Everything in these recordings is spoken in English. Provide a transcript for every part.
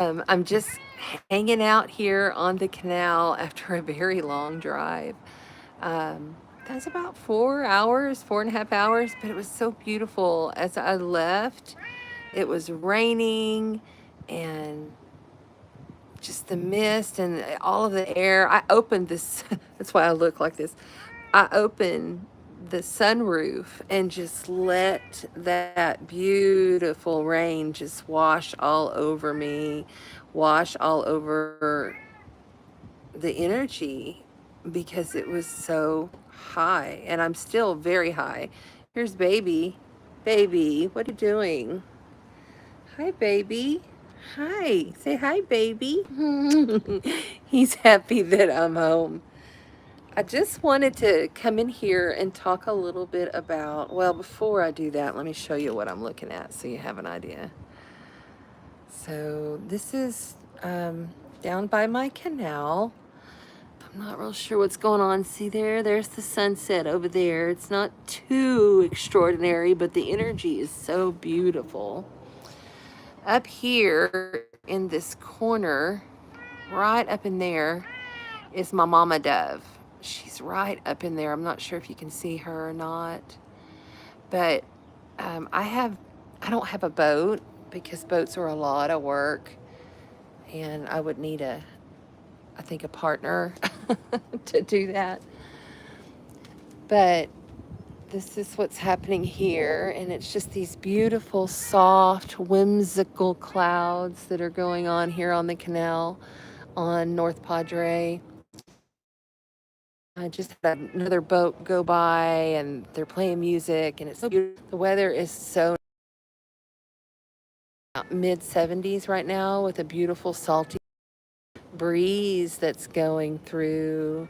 I'm just hanging out here on the canal after a very long drive. That's about 4 hours, 4.5 hours, but it was so beautiful. As I left, it was raining and just the mist and all of the air. I opened this, that's why I look like this. I opened the sunroof and just let that beautiful rain just wash all over me, wash all over the energy because it was so high. And I'm still very high. Here's baby. Baby, what are you doing? Hi, baby. Hi. Say hi, baby. He's happy that I'm home. I just wanted to come in here and talk a little bit about, well, before I do that, let me show you what I'm looking at so you have an idea. So this is down by my canal. I'm not real sure what's going on. See there's the sunset over there. It's not too extraordinary, but the energy is so beautiful. Up here in this corner, right up in there, is my mama dove. She's right up in there. I'm not sure if you can see her or not, but I don't have a boat because boats are a lot of work, and I would need I think a partner to do that. But this is what's happening here, and it's just these beautiful, soft, whimsical clouds that are going on here on the canal on North Padre. I just had another boat go by, and they're playing music, and it's so beautiful. The weather is so mid 70s right now with a beautiful salty breeze that's going through.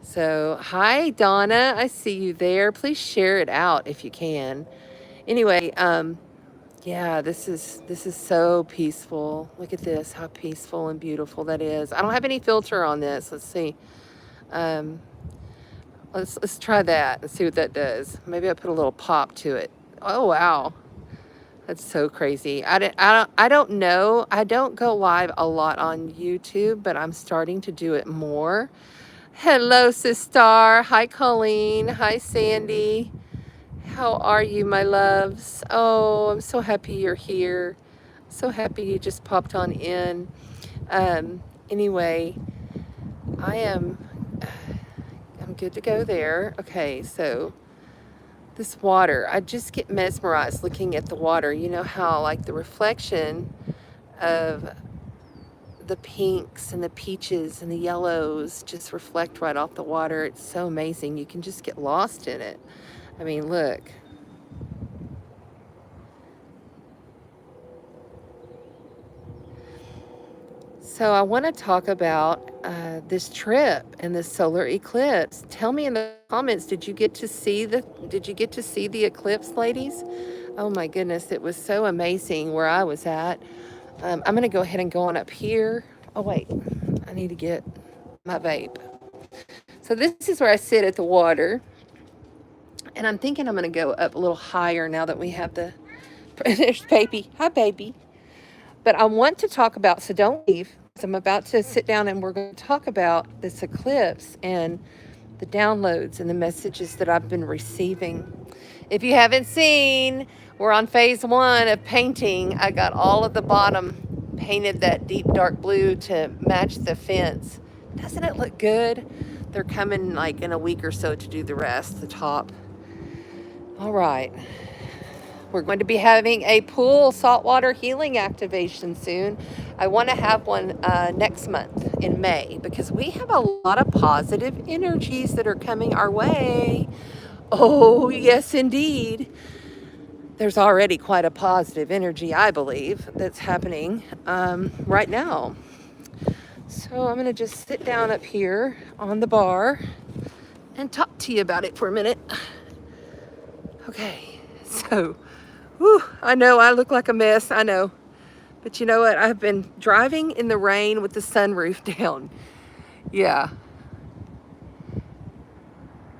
So, hi Donna, I see you there. Please share it out if you can. Anyway, yeah, this is so peaceful. Look at this, how peaceful and beautiful that is. I don't have any filter on this. Let's see. Um, let's try that and see what that does. Maybe I put a little pop to it. Oh wow, that's so crazy. I don't know. I don't go live a lot on YouTube, but I'm starting to do it more. Hello, sister. Hi, Colleen. Hi, Sandy. How are you, my loves? Oh, I'm so happy you're here. So happy you just popped on in. Anyway, I am I'm good to go there. Okay, so this water, I just get mesmerized looking at the water. You know how like the reflection of the pinks and the peaches and the yellows just reflect right off the water. It's so amazing. You can just get lost in it. I mean, look. So I want to talk about this trip and the solar eclipse. Tell me in the comments, did you get to see the eclipse, ladies? Oh my goodness, it was so amazing where I was at. I'm going to go ahead and go on up here. Oh wait, I need to get my vape. So this is where I sit at the water. And I'm thinking I'm going to go up a little higher now that we have the... There's baby. Hi, baby. But I want to talk about, so don't leave. I'm about to sit down and we're going to talk about this eclipse and the downloads and the messages that I've been receiving. If you haven't seen, we're on phase 1 of painting. I got all of the bottom painted that deep dark blue to match the fence. Doesn't it look good? They're coming like in a week or so to do the rest, the top. All right. We're going to be having a pool saltwater healing activation soon. I want to have one next month in May because we have a lot of positive energies that are coming our way. Oh, yes, indeed. There's already quite a positive energy, I believe, that's happening right now. So I'm going to just sit down up here on the bar and talk to you about it for a minute. Okay, so... Whew, I know I look like a mess, I know. But you know what? I've been driving in the rain with the sunroof down. Yeah.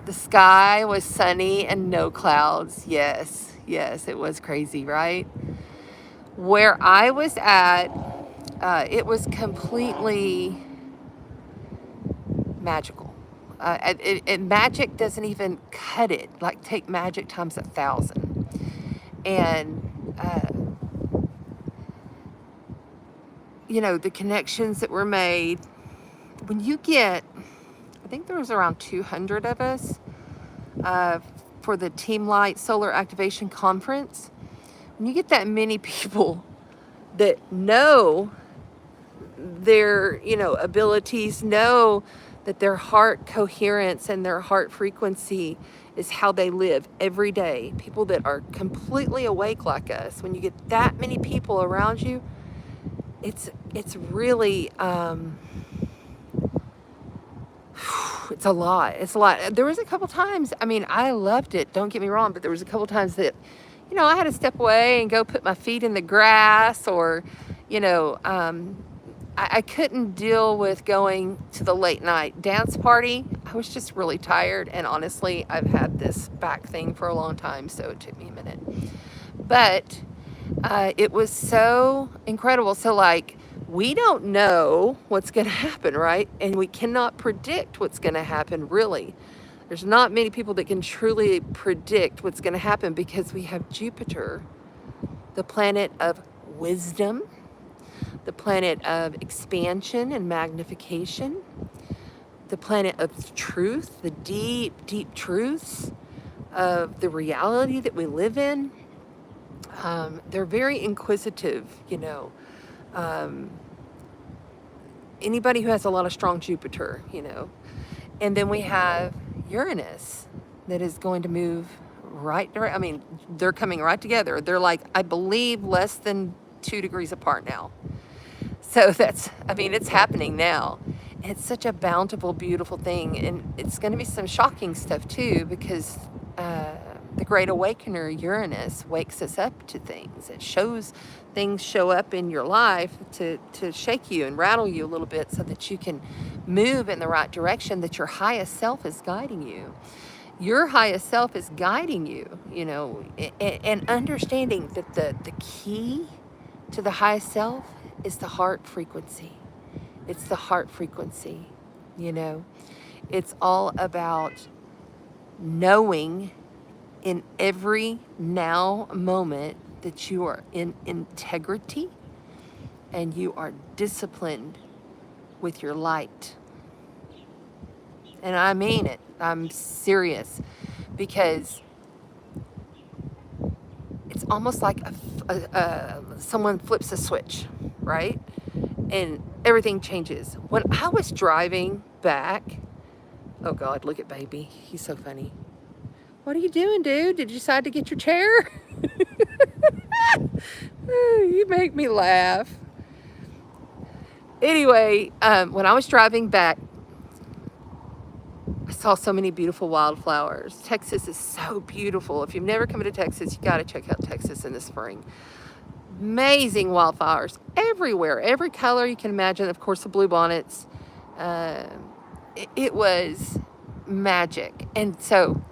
The sky was sunny and no clouds. Yes, yes, it was crazy, right? Where I was at, It was completely magical. Magic doesn't even cut it. Like, take magic times 1,000. And, you know, the connections that were made. When you get, I think there was around 200 of us for the Team Light Solar Activation Conference. When you get that many people that know their, you know, abilities, know that their heart coherence and their heart frequency is how they live every day. People that are completely awake like us. When you get that many people around you, it's really it's a lot. It's a lot. There was a couple times, I mean, I loved it, don't get me wrong, but there was a couple times that, you know, I had to step away and go put my feet in the grass, or, you know, I couldn't deal with going to the late night dance party. I was just really tired. And honestly, I've had this back thing for a long time, so it took me a minute. But it was so incredible. So, like, we don't know what's going to happen, right? And we cannot predict what's going to happen, really. There's not many people that can truly predict what's going to happen, because we have Jupiter, the planet of wisdom, the planet of expansion and magnification, the planet of truth, the deep, deep truths of the reality that we live in. They're very inquisitive, you know. Anybody who has a lot of strong Jupiter, you know. And then we have Uranus that is going to move right, I mean, they're coming right together. They're like, I believe, less than 2 degrees apart now. So that's, I mean, it's happening now. It's such a bountiful, beautiful thing. And it's going to be some shocking stuff too, because the Great Awakener, Uranus, wakes us up to things. It shows things show up in your life to shake you and rattle you a little bit, so that you can move in the right direction, that your highest self is guiding you. Your highest self is guiding you, you know, and understanding that the key to the highest self is the heart frequency. It's the heart frequency, you know. It's all about knowing in every now moment that you are in integrity and you are disciplined with your light. And I mean it. I'm serious, because it's almost like someone flips a switch, right? And everything changes. When I was driving back, oh God, look at baby. He's so funny. What are you doing, dude? Did you decide to get your chair? You make me laugh. Anyway, when I was driving back, I saw so many beautiful wildflowers. Texas is so beautiful. If you've never come to Texas, you got to check out Texas in the spring. Amazing wildflowers everywhere, every color you can imagine. Of course, the bluebonnets. It was magic. And so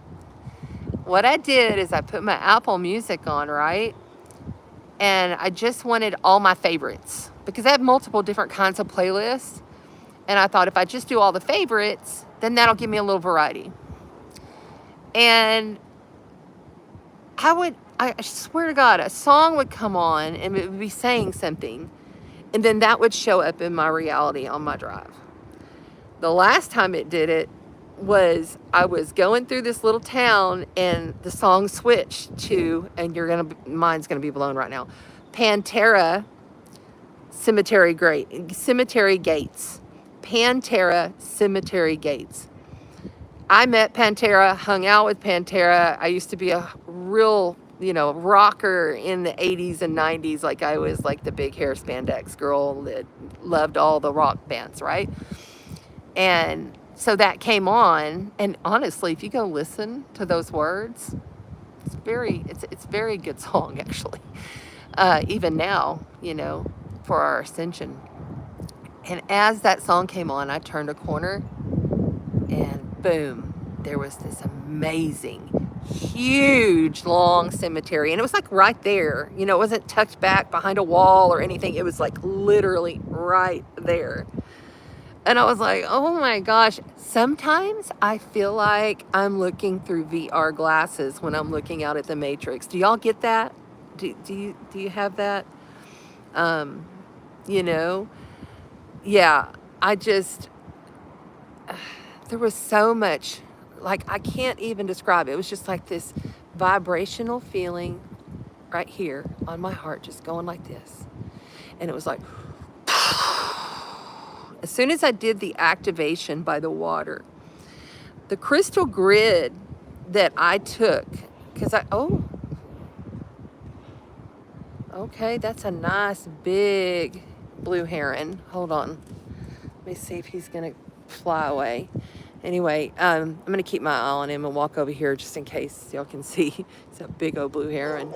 what I did is I put my Apple Music on, right? And I just wanted all my favorites, because I have multiple different kinds of playlists. And I thought, if I just do all the favorites, then that'll give me a little variety. And I swear to God, a song would come on and it would be saying something, and then that would show up in my reality on my drive. The last time it did it was, I was going through this little town and the song switched to, and mine's gonna be blown right now, Pantera Cemetery Gates. Pantera Cemetery Gates. I met Pantera, hung out with Pantera. I used to be a real, you know, rocker in the 80s and 90s. Like, I was like the big hair spandex girl that loved all the rock bands, right? And so that came on, and honestly, if you go listen to those words, it's very good song, actually. Even now, you know, for our ascension. And as that song came on, I turned a corner, and boom, there was this amazing, huge, long cemetery. And it was like right there. You know, it wasn't tucked back behind a wall or anything. It was like literally right there. And I was like, oh my gosh. Sometimes I feel like I'm looking through VR glasses when I'm looking out at the Matrix. Do y'all get that? Do you have that? Um, you know? Yeah, I just, there was so much, like, I can't even describe it. It was just like this vibrational feeling right here on my heart, just going like this. And it was like, as soon as I did the activation by the water, the crystal grid that I took, because oh, okay, that's a nice big blue heron. Hold on. Let me see if he's going to fly away. Anyway, I'm going to keep my eye on him and walk over here just in case y'all can see. It's a big old blue heron.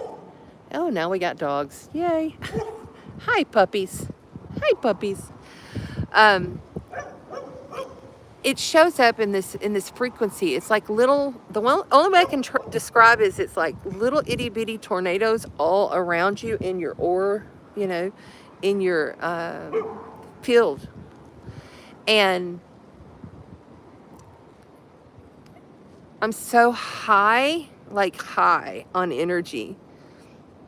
Oh, now we got dogs. Yay. Hi, puppies. Hi, puppies. It shows up in this frequency. It's like little, only way I can describe is it's like little itty bitty tornadoes all around you in your aura, you know, in your field. And I'm so high, like high on energy,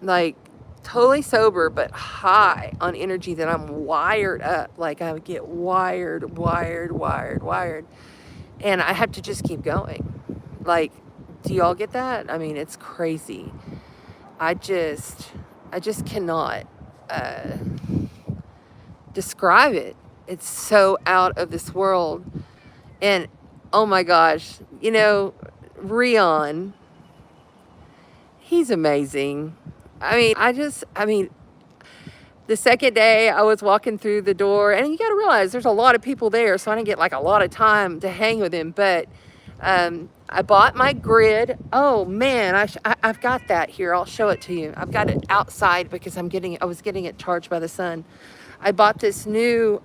like totally sober, but high on energy that I'm wired up. Like I would get wired. And I have to just keep going. Like, do y'all get that? I mean, it's crazy. I just cannot describe it. It's so out of this world. And oh my gosh, you know, Rion, he's amazing. I mean, the second day I was walking through the door, and you got to realize there's a lot of people there, so I didn't get like a lot of time to hang with him. But I bought my grid. Oh man, I've got that here. I'll show it to you. I've got it outside because I was getting it charged by the sun. I bought this new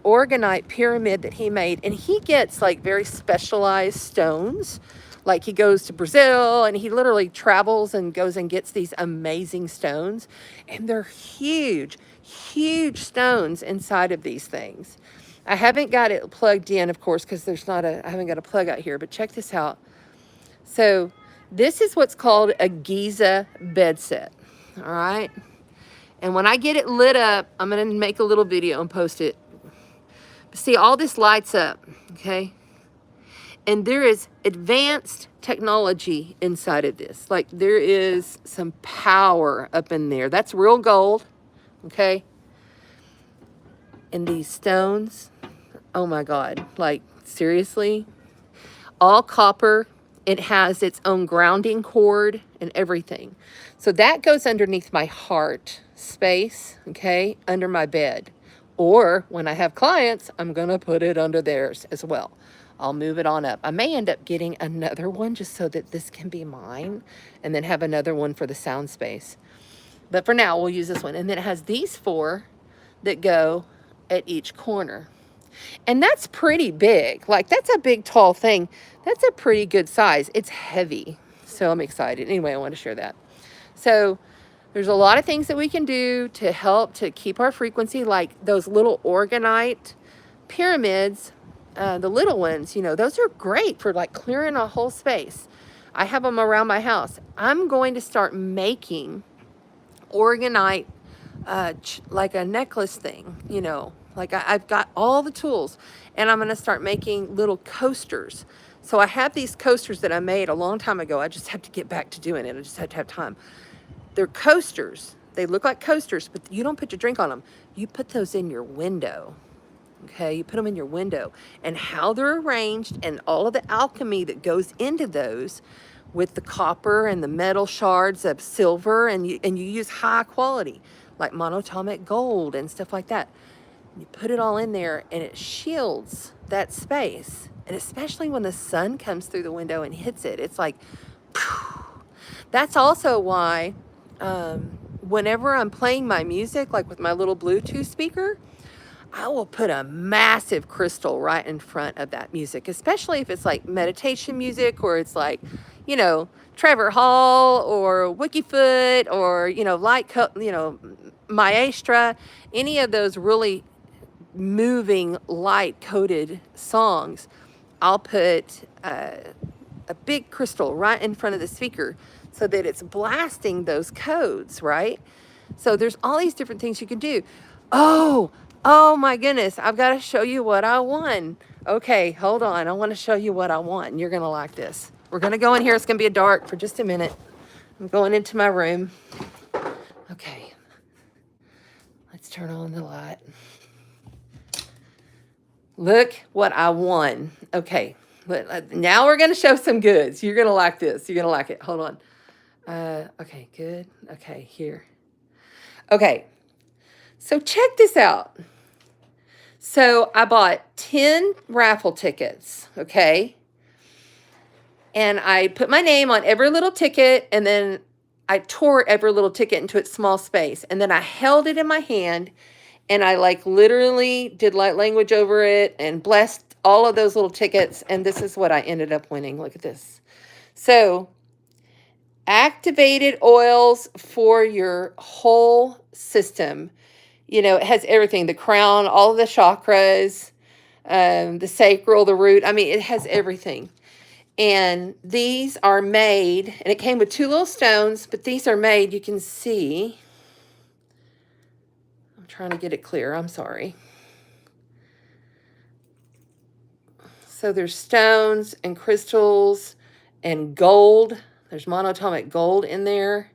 organite pyramid that he made, and he gets like very specialized stones. Like he goes to Brazil and he literally travels and goes and gets these amazing stones. And they're huge, huge stones inside of these things. I haven't got it plugged in, of course, because I haven't got a plug out here, but check this out. So this is what's called a Giza bed set, all right? And when I get it lit up, I'm going to make a little video and post it. See, all this lights up, okay? And there is advanced technology inside of this. Like there is some power up in there. That's real gold, okay? And these stones, oh my God, like seriously, all copper. It has its own grounding cord and everything. So that goes underneath my heart space, okay, under my bed. Or when I have clients, I'm gonna put it under theirs as well. I'll move it on up. I may end up getting another one just so that this can be mine, and then have another one for the sound space. But for now, we'll use this one. And then it has these 4 that go at each corner. And that's pretty big. Like that's a big, tall thing. That's a pretty good size. It's heavy. So I'm excited. Anyway, I want to share that. So there's a lot of things that we can do to help to keep our frequency, like those little organite pyramids. The little ones, you know, those are great for like clearing a whole space. I have them around my house. I'm going to start making organite, like a necklace thing, you know, like I've got all the tools, and I'm going to start making little coasters. So I have these coasters that I made a long time ago. I just have to get back to doing it. I just have to have time. They're coasters. They look like coasters, but you don't put your drink on them. You put those in your window. Okay, you put them in your window, and how they're arranged and all of the alchemy that goes into those with the copper and the metal shards of silver, and you use high quality like monatomic gold and stuff like that. You put it all in there and it shields that space. And especially when the sun comes through the window and hits it, it's like, phew. That's also why whenever I'm playing my music, like with my little Bluetooth speaker, I will put a massive crystal right in front of that music, especially if it's like meditation music, or it's like, you know, Trevor Hall or Wikifoot or, Maestra, any of those really moving light coded songs, I'll put a big crystal right in front of the speaker so that it's blasting those codes, right? So there's all these different things you can do. Oh, oh my goodness, I've got to show you what I won. Okay, hold on. I want to show you what I want, and you're going to like this. We're going to go in here. It's going to be dark for just a minute. I'm going into my room. Okay, let's turn on the light. Look what I won. Okay, now we're going to show some goods. You're going to like this. You're going to like it. Hold on. Okay, good. Okay, here. Okay, so check this out. So I bought 10 raffle tickets, okay? And I put my name on every little ticket, and then I tore every little ticket into its small space. And then I held it in my hand, and I like literally did light language over it and blessed all of those little tickets. And this is what I ended up winning. Look at this. So activated oils for your whole system. It has everything, the crown, all of the chakras, the sacral, the root. I mean, it has everything. And these are made, and it came with 2 little stones, but these are made, you can see. I'm trying to get it clear. I'm sorry. So there's stones and crystals and gold. There's monatomic gold in there.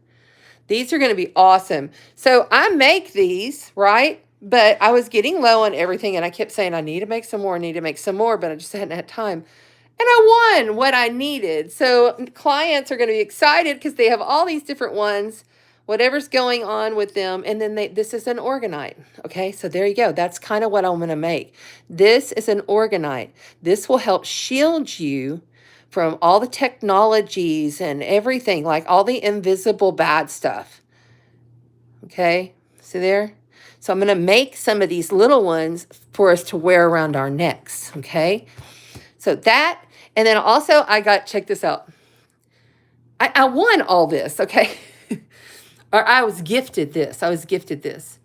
These are going to be awesome. So I make these, right? But I was getting low on everything, and I kept saying, I need to make some more, I need to make some more, but I just hadn't had time. And I won what I needed. So clients are going to be excited because they have all these different ones, whatever's going on with them. And then this is an organite. Okay, so there you go. That's kind of what I'm going to make. This is an organite. This will help shield you from all the technologies and everything, like all the invisible bad stuff. Okay, see there? So I'm going to make some of these little ones for us to wear around our necks. Okay, so that, and then also check this out. I won all this, okay? Or I was gifted this.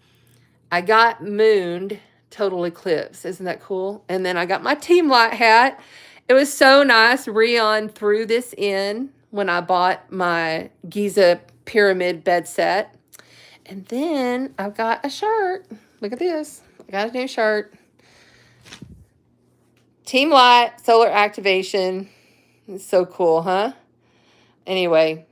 I got mooned total eclipse. Isn't that cool? And then I got my team light hat. It was so nice. Rion threw this in when I bought my Giza pyramid bed set. And then I've got a shirt. Look at this. I got a new shirt. Team light, solar activation. It's so cool, huh? Anyway,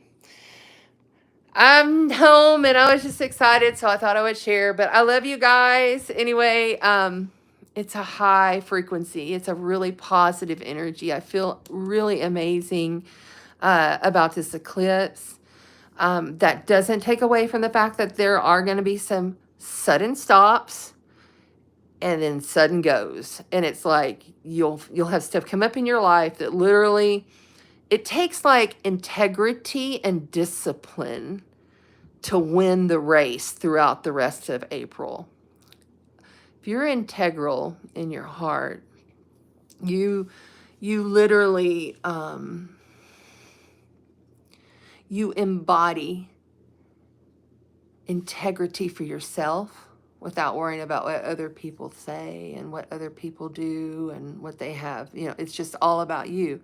I'm home and I was just excited, so I thought I would share. But I love you guys. Anyway, it's a high frequency. It's a really positive energy. I feel really amazing about this eclipse. That doesn't take away from the fact that there are going to be some sudden stops and then sudden goes. And it's like you'll have stuff come up in your life that literally, it takes like integrity and discipline to win the race throughout the rest of April. If you're integral in your heart, you literally you embody integrity for yourself without worrying about what other people say and what other people do and what they have. It's just all about you.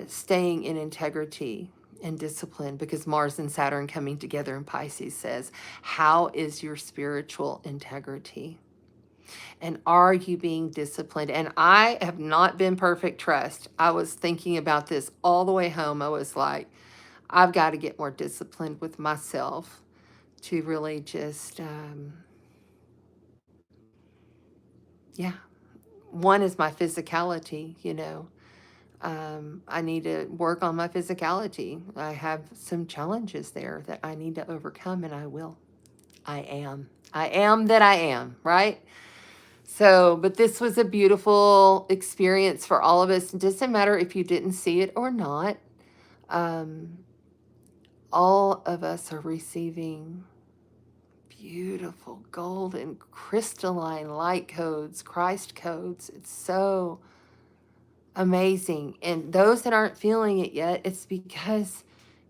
Staying in integrity and discipline, because Mars and Saturn coming together in Pisces says, how is your spiritual integrity? And are you being disciplined? And I have not been perfect, trust. I was thinking about this all the way home. I was like, I've got to get more disciplined with myself to really just, one is my physicality, I need to work on my physicality. I have some challenges there that I need to overcome, and I will. I am that I am, right? So, but this was a beautiful experience for all of us. It doesn't matter if you didn't see it or not. All of us are receiving beautiful golden crystalline light codes, Christ codes. It's so Amazing. And those that aren't feeling it yet, it's because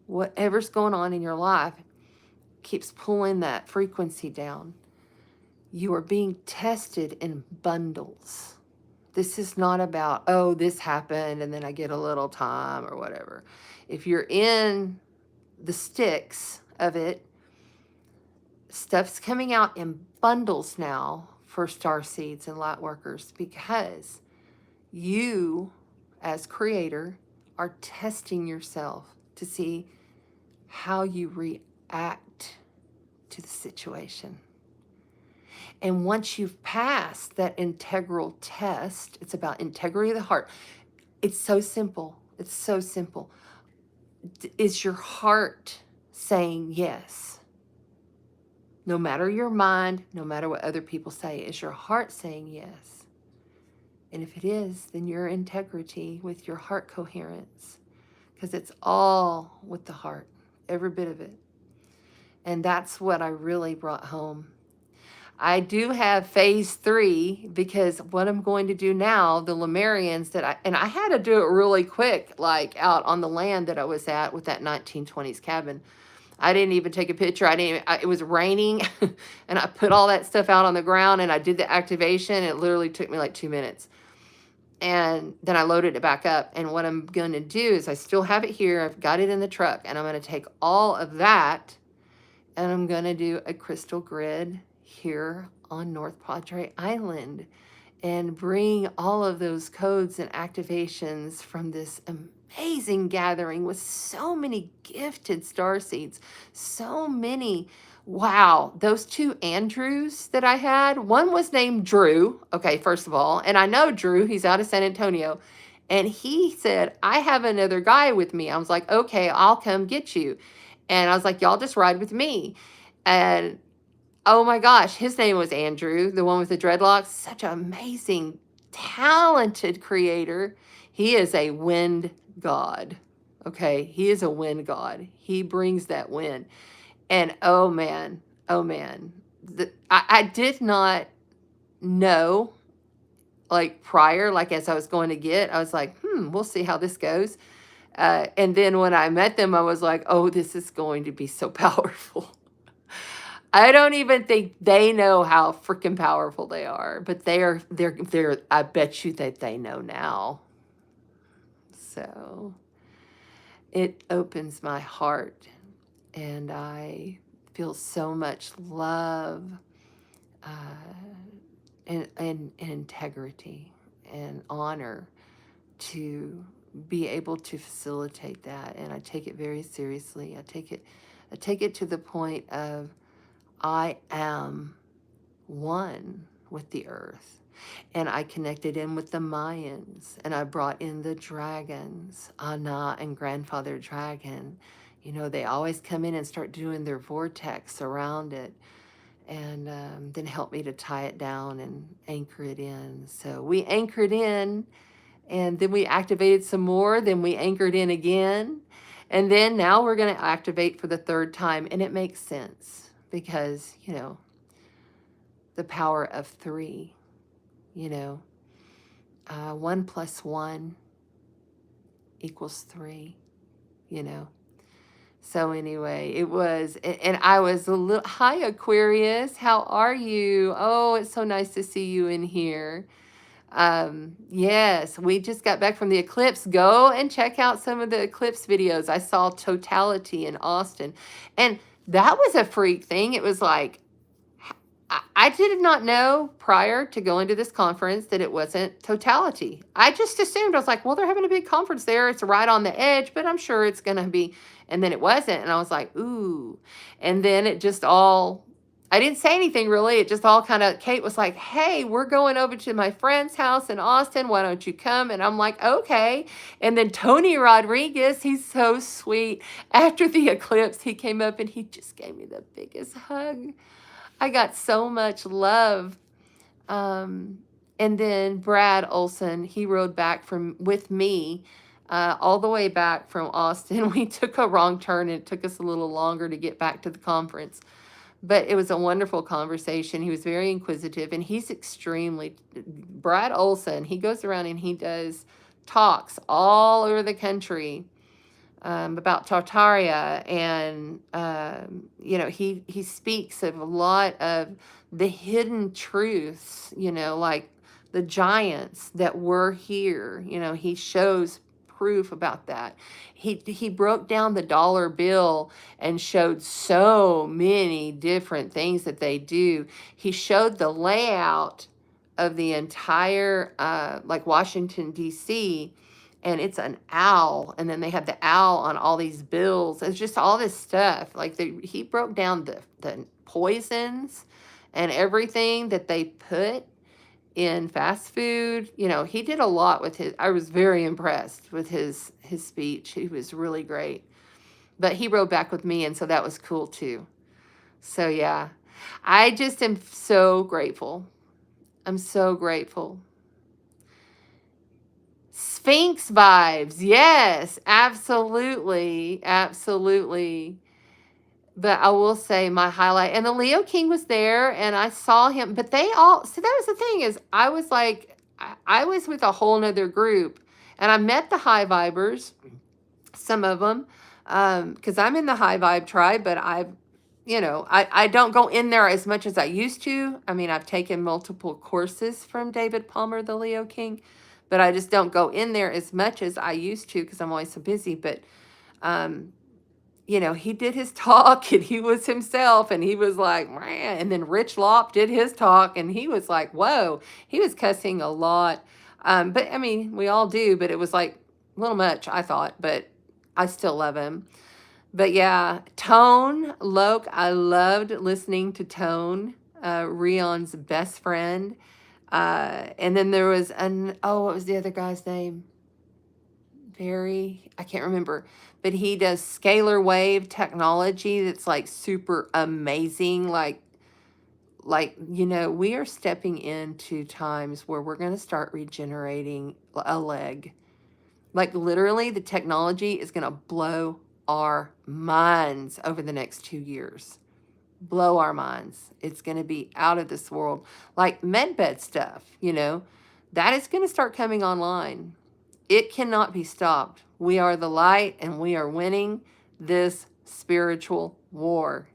whatever's going on in your life keeps pulling that frequency down. You are being tested in bundles. This is not about, oh, this happened and then I get a little time or whatever. If you're in the sticks of it, stuff's coming out in bundles now for star seeds and light workers, because you, as creator, are testing yourself to see how you react to the situation. And once you've passed that integral test, it's about integrity of the heart. It's so simple. It's so simple. Is your heart saying yes? No matter your mind, no matter what other people say, is your heart saying yes? And if it is, then your integrity with your heart coherence, because it's all with the heart, every bit of it. And that's what I really brought home. I do have phase 3, because what I'm going to do now, the Lemurians and I had to do it really quick, like out on the land that I was at with that 1920s cabin. I didn't even take a picture. It was raining and I put all that stuff out on the ground and I did the activation. It literally took me like 2 minutes. And then I loaded it back up. And what I'm going to do is, I still have it here. I've got it in the truck, and I'm going to take all of that and I'm going to do a crystal grid here on North Padre Island and bring all of those codes and activations from this amazing gathering with so many gifted starseeds, so many. Wow, those 2 Andrews that I had, one was named Drew. Okay, first of all, and I know Drew, he's out of San Antonio. And he said, I have another guy with me. I was like, okay, I'll come get you. And I was like, y'all just ride with me. And oh my gosh, his name was Andrew, the one with the dreadlocks. Such an amazing, talented creator. He is a wind god. Okay, he is a wind god. He brings that wind. And oh man, I did not know, like prior, like as I was going to get, I was like, we'll see how this goes. And then when I met them, I was like, oh, this is going to be so powerful. I don't even think they know how freaking powerful they are, but they're, I bet you that they know now. So it opens my heart, and I feel so much love, and integrity and honor to be able to facilitate that. And I take it very seriously. I take it to the point of, I am one with the earth. And I connected in with the Mayans, and I brought in the dragons, Ana and Grandfather Dragon. You know, they always come in and start doing their vortex around it, and then help me to tie it down and anchor it in. So we anchored in, and then we activated some more, then we anchored in again. And then now we're going to activate for the 3rd time. And it makes sense because, you know, the power of 3, you know, 1 + 1 = 3, you know. So anyway, it was, and I was a little, hi Aquarius, how are you? Oh, it's so nice to see you in here. Yes, we just got back from the eclipse. Go and check out some of the eclipse videos. I saw Totality in Austin, and that was a freak thing. It was like, I did not know prior to going to this conference that it wasn't Totality. I just assumed, I was like, well, they're having a big conference there. It's right on the edge, but I'm sure it's going to be. And then it wasn't. And I was like, ooh. And then it just all, I didn't say anything really. It just all kind of, Kate was like, hey, we're going over to my friend's house in Austin. Why don't you come? And I'm like, okay. And then Tony Rodriguez, he's so sweet. After the eclipse, he came up and he just gave me the biggest hug. I got so much love. And then Brad Olson, he rode back with me all the way back from Austin. We took a wrong turn, and it took us a little longer to get back to the conference. But it was a wonderful conversation. He was very inquisitive, and he's extremely, Brad Olson, he goes around and he does talks all over the country about Tartaria, and you know, he speaks of a lot of the hidden truths, you know, like the giants that were here. You know, he shows proof about that. He broke down the dollar bill and showed so many different things that they do. He showed the layout of the entire like Washington D.C., and it's an owl, and then they have the owl on all these bills. It's just all this stuff. Like he broke down the poisons and everything that they put in fast food. You know, he did a lot with his. I was very impressed with his speech. He was really great. But he rode back with me, and so that was cool too. So yeah, I just am so grateful. I'm so grateful. Sphinx vibes. Yes, absolutely. Absolutely. But I will say my highlight, and the Leo King was there, and I saw him, but they all, so that was the thing, is I was like, I was with a whole nother group, and I met the high vibers, some of them, because I'm in the high vibe tribe, but I've, you know, I don't go in there as much as I used to. I mean, I've taken multiple courses from David Palmer, the Leo King, but I just don't go in there as much as I used to because I'm always so busy. But, you know, he did his talk and he was himself, and he was like, man. And then Rich Lopp did his talk, and he was like, whoa, he was cussing a lot. But I mean, we all do, but it was like a little much, I thought, but I still love him. But yeah, Tone Loke, I loved listening to Tone, Rion's best friend. And then there was what was the other guy's name? I can't remember, but he does scalar wave technology that's like super amazing. Like, you know, we are stepping into times where we're going to start regenerating a leg. Like literally the technology is going to blow our minds over the next 2 years. Blow our minds. It's going to be out of this world. Like medbed stuff, you know, that is going to start coming online. It cannot be stopped. We are the light, and we are winning this spiritual war.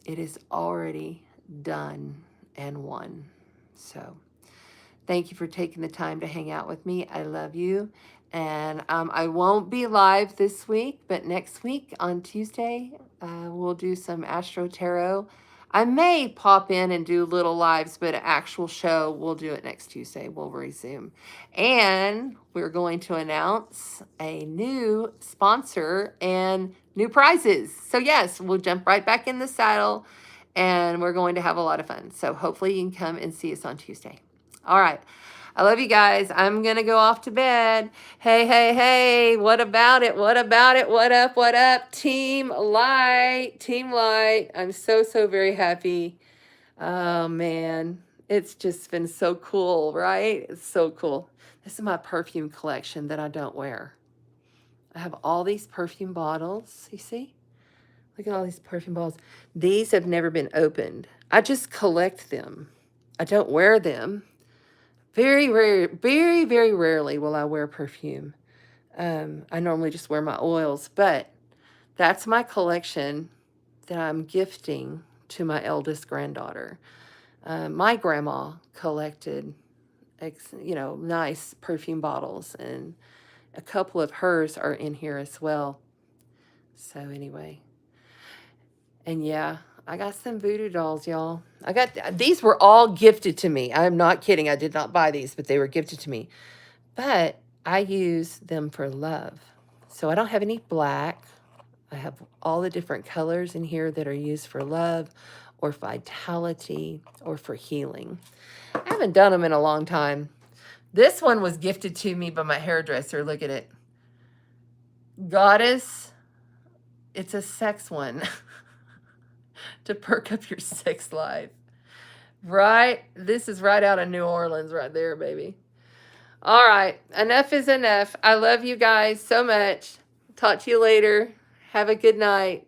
It is already done and won. So thank you for taking the time to hang out with me. I love you. And I won't be live this week, but next week on Tuesday, we'll do some Astro Tarot. I may pop in and do little lives, but an actual show, we'll do it next Tuesday. We'll resume. And we're going to announce a new sponsor and new prizes. So yes, we'll jump right back in the saddle, and we're going to have a lot of fun. So hopefully you can come and see us on Tuesday. All right. I love you guys. I'm going to go off to bed. Hey, hey, hey. What about it? What about it? What up? What up? Team Light. Team Light. I'm so, so very happy. Oh, man. It's just been so cool, right? It's so cool. This is my perfume collection that I don't wear. I have all these perfume bottles. You see? Look at all these perfume bottles. These have never been opened. I just collect them. I don't wear them. Very rarely will I wear perfume. I normally just wear my oils, but that's my collection that I'm gifting to my eldest granddaughter. My grandma collected, you know, nice perfume bottles, and a couple of hers are in here as well. So anyway, and yeah, I got some voodoo dolls, y'all. These were all gifted to me. I'm not kidding. I did not buy these, but they were gifted to me. But I use them for love. So I don't have any black. I have all the different colors in here that are used for love or vitality or for healing. I haven't done them in a long time. This one was gifted to me by my hairdresser. Look at it. Goddess. It's a sex one. To perk up your sex life. Right? This is right out of New Orleans right there, baby. All right. Enough is enough. I love you guys so much. Talk to you later. Have a good night.